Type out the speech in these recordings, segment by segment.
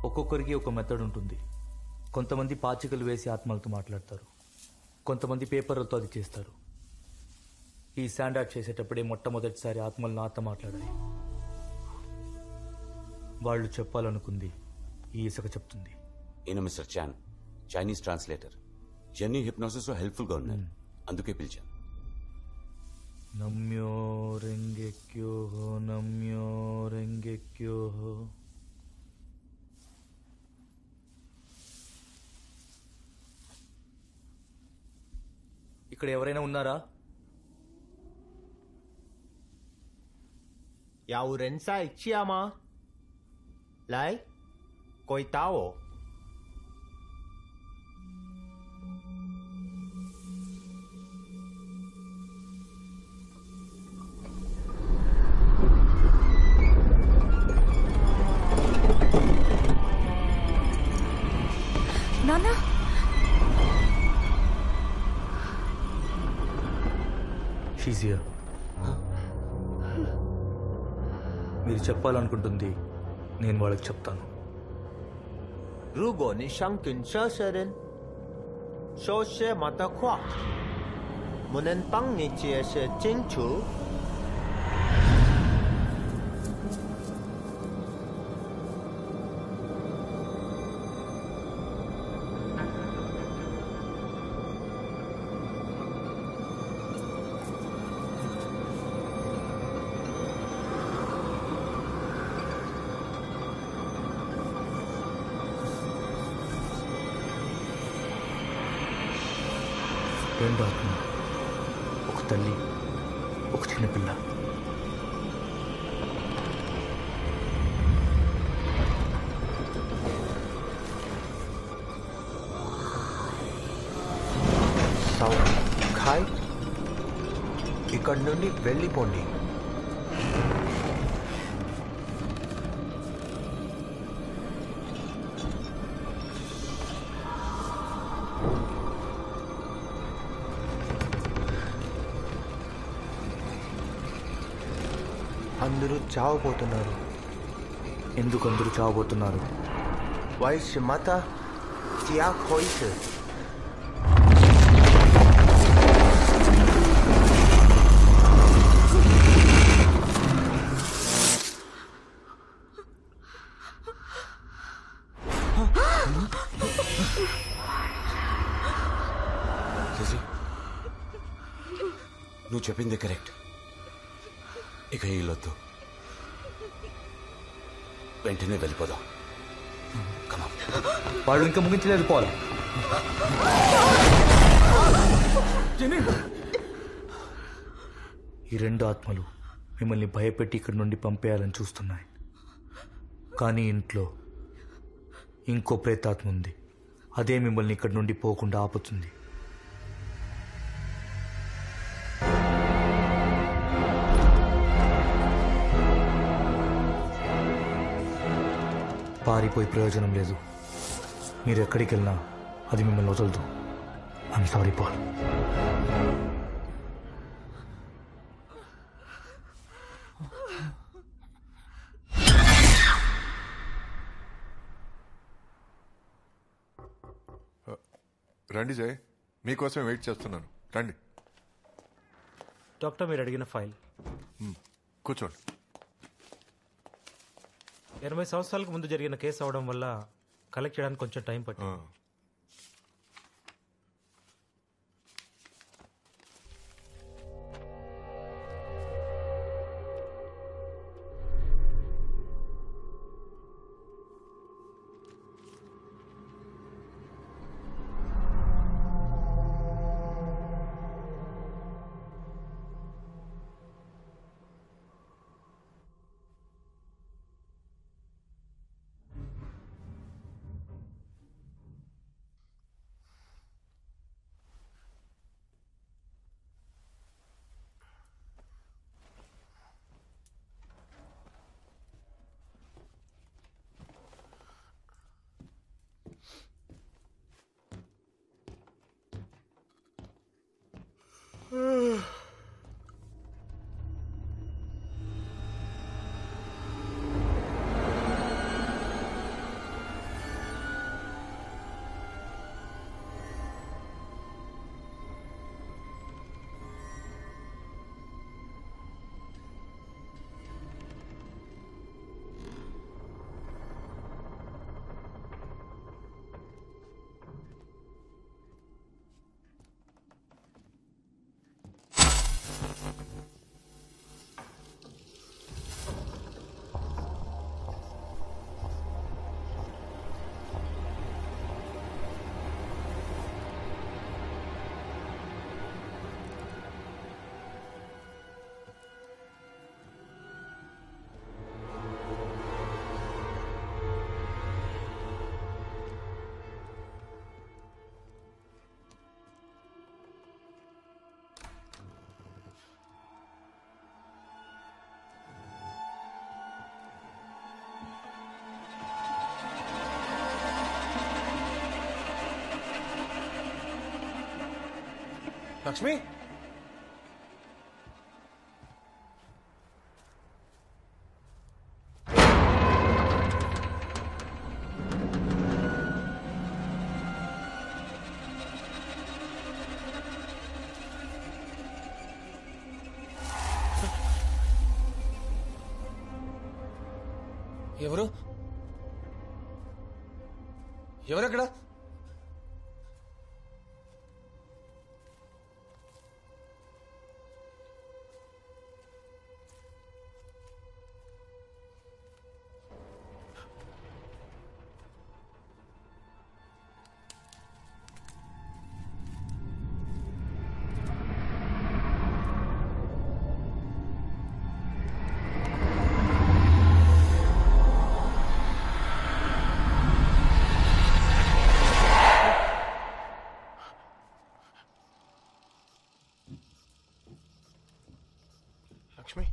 ఒక్కొక్కరికి ఒక మెథడ్ ఉంటుంది. కొంతమంది పాచికలు వేసి ఆత్మలతో మాట్లాడతారు, కొంతమంది పేపర్లతో అది చేస్తారు. ఈ స్టాండర్డ్ చేసేటప్పుడే మొట్టమొదటిసారి ఆత్మలు నాతో మాట్లాడాయి. వాళ్ళు చెప్పాలనుకుంది ఈ ఇసుక చెప్తుంది. ఈయన మిస్టర్ చాన్, చైనీస్ ట్రాన్స్లేటర్. జెన్నీ హిప్నోసిస్ లో హెల్ప్ఫుల్ గా ఉన్నారు, అందుకే పిలిచాను. నమ్యో రెంగెక్యోహో నమ్యో రెంగెక్యోహో. ఇక్కడ ఎవరైనా ఉన్నారా? 有人在家吗？来，回答我。నాన్న, She's here. మీరు చెప్పాలనుకుంటుంది నేను వాళ్ళకి చెప్తాను. 如果你想跟这些人说些么的话，我能帮你解释清楚。రెండు ఆత్మలు, ఒక తల్లి, ఒక చిన్నపిల్ల. ఖాయ్, ఇక్కడి నుండి వెళ్ళిపోండి. అందరూ చావబోతున్నారు. ఎందుకు అందరూ చావబోతున్నారు? వయసు మత హోయిస్. నువ్వు చెప్పింది కరెక్ట్. ఇక వీళ్ళొద్దు, వెంటనే వెళ్ళిపోదాం. వాళ్ళు ఇంకా ముగించలేదు పోలా. ఈ రెండు ఆత్మలు మిమ్మల్ని భయపెట్టి ఇక్కడి నుండి పంపేయాలని చూస్తున్నాయి. కానీ ఇంట్లో ఇంకో ప్రేతాత్మ ఉంది, అదే మిమ్మల్ని ఇక్కడి నుండి పోకుండా ఆపుతుంది. పారిపోయి ప్రయోజనం లేదు. మీరు ఎక్కడికి వెళ్ళినా అది మిమ్మల్ని వదలదు. I'm sorry Paul. రండి జయ్, మీకోసం వెయిట్ చేస్తున్నాను. రండి. డాక్టర్, మీరు అడిగిన ఫైల్. కూర్చోండి. 20 సంవత్సరాలకు ముందు జరిగిన కేసు అవడం వల్ల కలెక్ట్ చేయడానికి కొంచెం టైం పట్టింది. లక్ష్మి ఎవరు ఎవరక్కడ? లక్ష్మి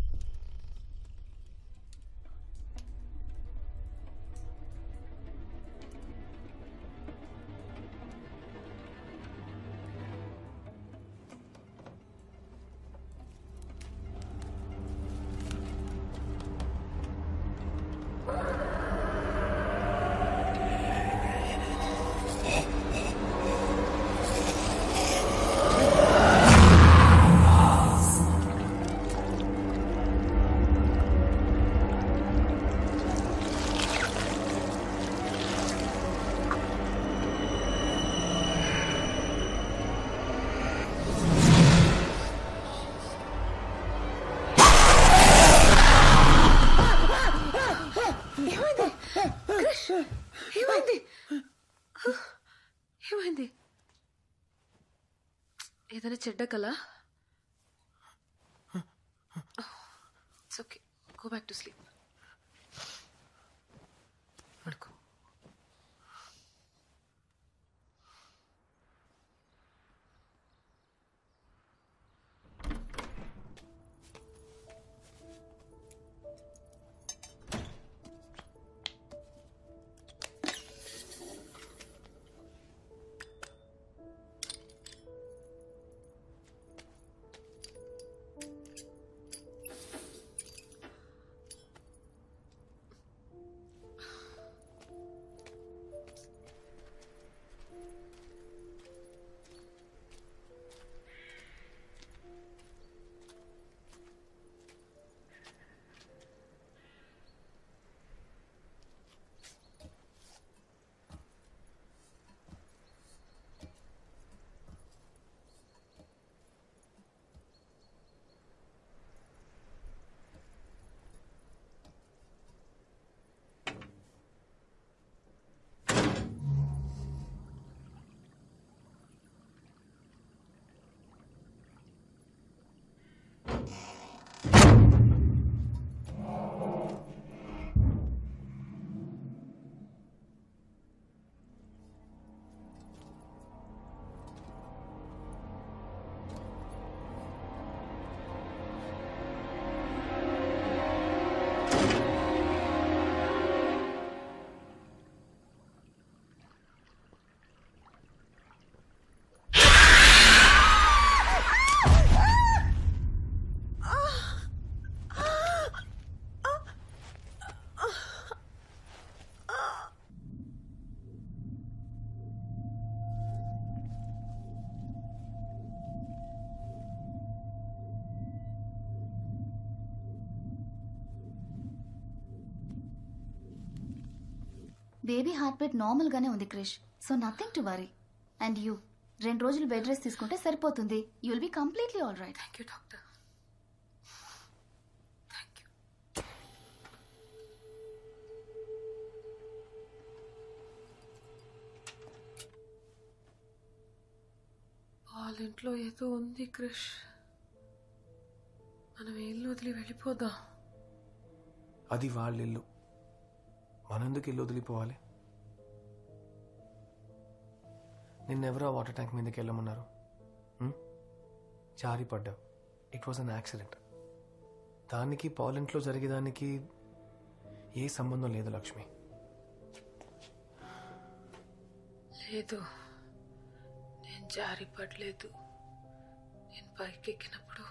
ఏమైంది? ఏదైనా చెడ్డ కల? It's okay, go back to sleep. పడుకో. బేబీ హార్ట్ బీట్ నార్మల్ గానే ఉంది Krish, so nothing to worry. And you 2 రోజులు బెడ్ రెస్ట్ తీసుకుంటే సరిపోతుంది. You will be completely all right. Thank you doctor. Thank you. వాళ్ళ ఇంట్లో ఏదో ఉంది క్రిష్. మనం ఇల్లు వదిలి వెళ్ళిపోదాం. అది వాళ్ళ ఇల్లు, మనందుకు ఇల్లు వదిలిపోవాలి? నిన్నెవరో వాటర్ ట్యాంక్ మీదకి వెళ్ళమన్నారు. జారి పడ్డావు. It was an accident. దానికి పాలెంట్లో జరిగేదానికి ఏ సంబంధం లేదు లక్ష్మి. లేదు, నేను జారి పడలేదు. పైకి ఎక్కినప్పుడు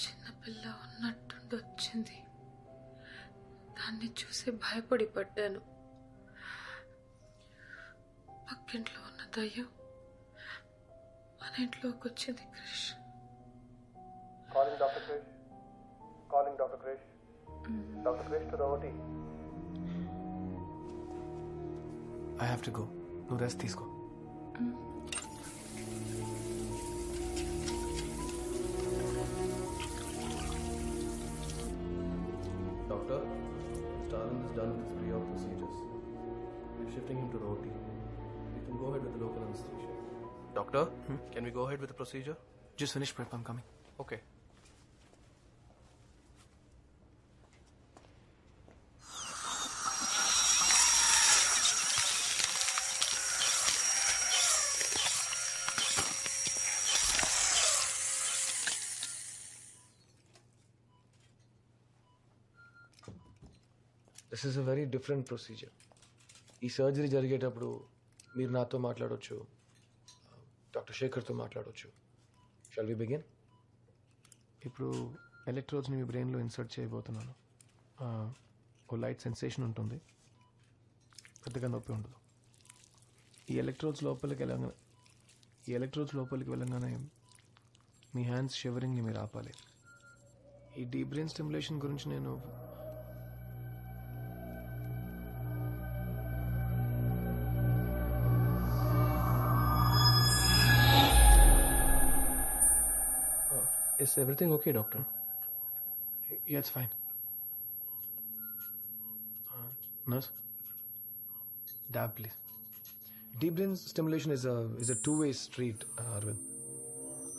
చిన్న పిల్ల ఉన్నట్టుండి వచ్చింది. దాన్ని చూసి భయపడి పడ్డాను. పక్కింట్లో ఉన్న దయ్యం మన ఇంట్లోకి వచ్చింది. Krish, calling doctor Krish, calling doctor Krish, doctor Krish to the OT. I have to go. నువ్వు రెస్ట్ తీసుకో. Doctor, Stalin is done with his pre-op procedures. We're shifting him to the OT. We can go ahead with the local anesthesia. Doctor, can we go ahead with the procedure? Just finish prep, I'm coming. Okay. This is a very different procedure. ఈ surgery జరిగేటప్పుడు మీరు నాతో మాట్లాడవచ్చు, doctor శేఖర్తో మాట్లాడవచ్చు. Shall we begin? ఇప్పుడు ఎలక్ట్రోడ్స్ని మీ బ్రెయిన్లో ఇన్సర్ట్ చేయబోతున్నాను. ఓ లైట్ సెన్సేషన్ ఉంటుంది, పెద్దగా నొప్పి ఉండదు. ఈ ఎలక్ట్రోడ్స్ లోపలికి వెళ్ళగానే మీ హ్యాండ్స్ షివరింగ్ని మీరు ఆపాలి. ఈ డీప్ బ్రెయిన్ స్టిమ్యులేషన్ గురించి నేను Is everything okay, doctor? Yeah, it's fine. Nurse, dab, please. Deep brain stimulation is a two-way street, Arvind.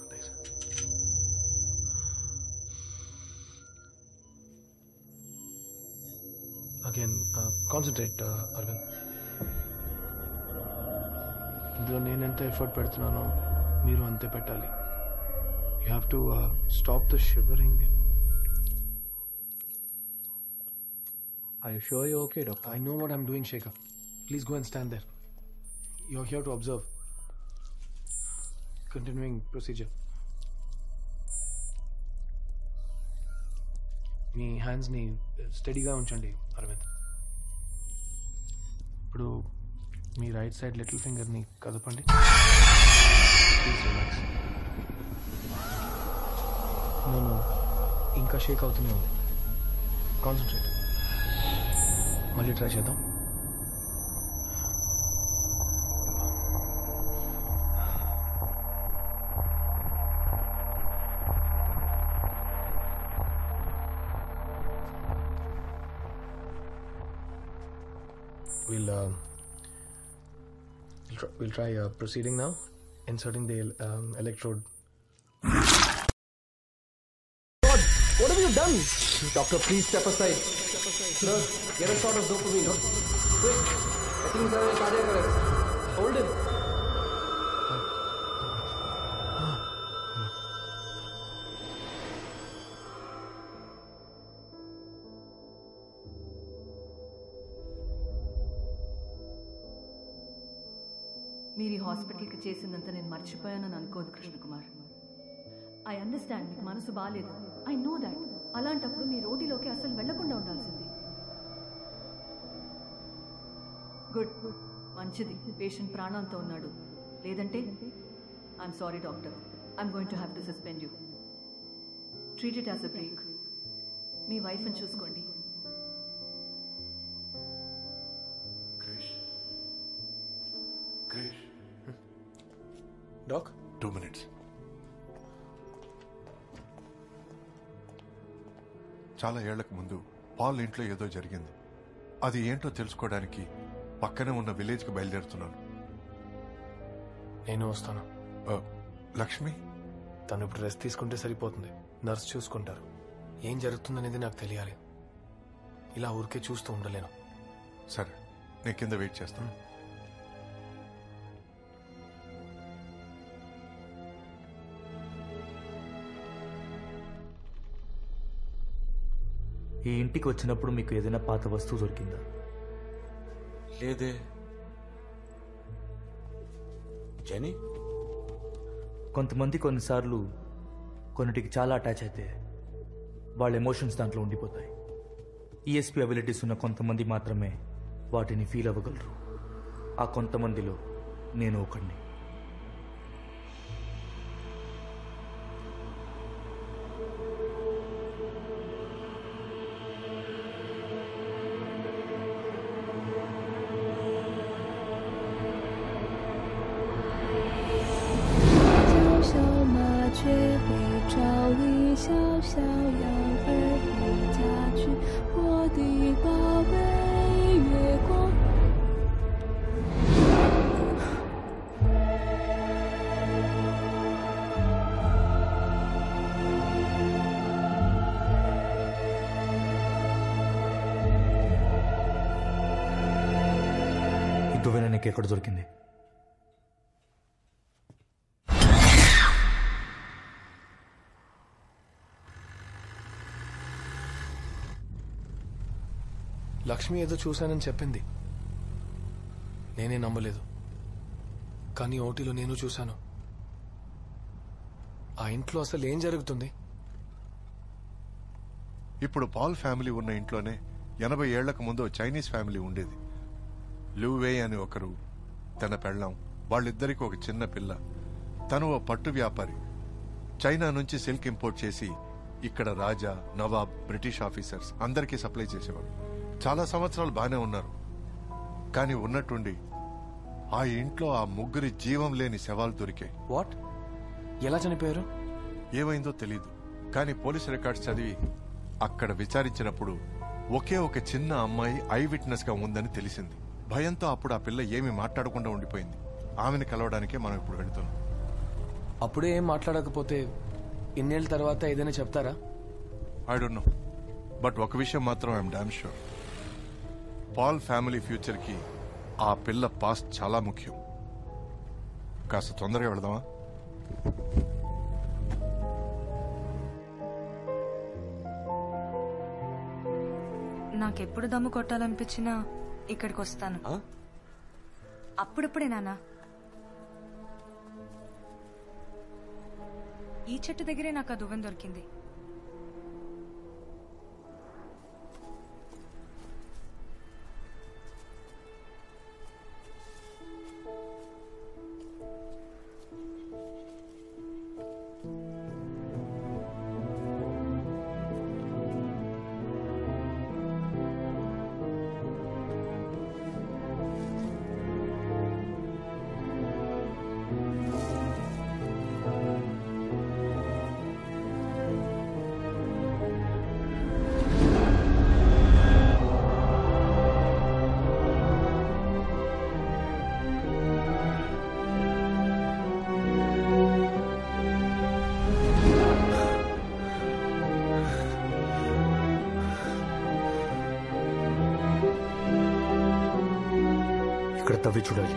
Thanks. Again, concentrate, Arvind. ఇందులో నేను ఎంత ఎఫర్ట్ పెడుతున్నానో మీరు అంతే పెట్టాలి. You have to stop the shivering. Are you sure you're okay, doctor? I know what I'm doing, Shekhar. Please go and stand there. You're here to observe. Continuing procedure. మీ హ్యాండ్స్ని స్టడీగా ఉంచండి, అరవింద్. ఇప్పుడు మీ రైట్ సైడ్ లిటిల్ ఫింగర్ని కదపండి. Please relax. నేను ఇంకా షేక్ అవుతూనే ఉంది. కాన్సన్ట్రేట్. మళ్ళీ ట్రై చేద్దాం. We'll try proceeding now, inserting the electrode. What have you done? Doctor, please step aside. Sir, get a shot of dopamine. Quick. I think he's having a cardiac arrest. Hold him. మీరు ఈ హాస్పిటల్కి చేసిందంతా నేను మర్చిపోయానని అనుకోదు Krishna Kumar. I understand, మీకు మనసు బాగాలేదు. I know that. అలాంటప్పుడు మీ రోడ్డులోకి అసలు వెళ్లకుండా ఉండాల్సింది. గుడ్, మంచిది. పేషెంట్ ప్రాణాలతో ఉన్నాడు. లేదంటే I'm sorry doctor, I'm going to have to suspend you. Treat it as a break. మీ వైఫ్ని చూసుకోండి. Krish, doc, 2 minutes. చాలా ఏళ్లకు ముందు పాల్ ఇంట్లో ఏదో జరిగింది. అది ఏంటో తెలుసుకోవడానికి పక్కనే ఉన్న విలేజ్కి బయలుదేరుతున్నాను. నేను వస్తాను. లక్ష్మి, తను ఇప్పుడు రెస్ట్ తీసుకుంటే సరిపోతుంది. నర్స్ చూసుకుంటారు. ఏం జరుగుతుందనేది నాకు తెలియాలి. ఇలా ఊరికే చూస్తూ ఉండలేను. సరే, నేను కింద వెయిట్ చేస్తాను. ఈ ఇంటికి వచ్చినప్పుడు మీకు ఏదైనా పాత వస్తువు దొరికిందా? లేదే. జెనీ, కొంతమంది కొన్నిసార్లు కొన్నిటికి చాలా అటాచ్ అయితే వాళ్ళ ఎమోషన్స్ దాంట్లో ఉండిపోతాయి. ఈఎస్పీ అబిలిటీస్ ఉన్న కొంతమంది మాత్రమే వాటిని ఫీల్ అవ్వగలరు. ఆ కొంతమందిలో నేను ఒకడిని. ఈ దువ్వెన నీకు ఎక్కడ దొరికింది? లక్ష్మి ఏదో చూశానని చెప్పింది. నేనే నమ్మలేదు. కానీ ఓటీలో నేను చూశాను. ఆ ఇంట్లో అసలు ఏం జరుగుతుంది? ఇప్పుడు పాల్ ఫ్యామిలీ ఉన్న ఇంట్లోనే 80 ఏళ్లకు ముందు చైనీస్ ఫ్యామిలీ ఉండేది. లూవే అని ఒకరు, తన పెళ్ళాం, వాళ్ళిద్దరికి ఒక చిన్న పిల్ల. తను ఓ పట్టు వ్యాపారి. చైనా నుంచి సిల్క్ ఇంపోర్ట్ చేసి ఇక్కడ రాజా, నవాబ్, బ్రిటిష్ ఆఫీసర్స్ అందరికీ సప్లై చేసేవాడు. చాలా సంవత్సరాలు బానే ఉన్నారు. కానీ ఉన్నట్టుండి ఆ ఇంట్లో ఆ ముగ్గురి జీవం లేని శవాలు దొరికాయి. వాట్? ఎలా చనిపోయారు? ఏమైందో తెలీదు. కానీ పోలీస్ రికార్డ్స్ చదివి అక్కడ విచారించినప్పుడు ఒకే ఒక చిన్న అమ్మాయి ఐ విట్నెస్ గా ఉందని తెలిసింది. భయంతో అప్పుడు ఆ పిల్ల ఏమీ మాట్లాడకుండా ఉండిపోయింది. ఆమెను కలవడానికే మనం ఇప్పుడు వెళుతున్నాం. అప్పుడే ఏం మాట్లాడకపోతే ఇన్నేళ్ళ తర్వాత ఏదైనా చెప్తారా? I don't know. బట్ ఒక విషయం మాత్రం I'm damn sure. Paul family future కి ఆ పిల్ల పాస్ట్ చాలా ముఖ్యం. కాస్త తొందరగా వెళదామా? నాకెప్పుడు దమ్ము కొట్టాలనిపించినా ఇక్కడికి వస్తాను. అప్పుడప్పుడే నాన్న. ఈ చెట్టు దగ్గరే నాకు ఆ దువ్వెన దొరికింది. ఇక్కడ తవ్వి చూడాలి.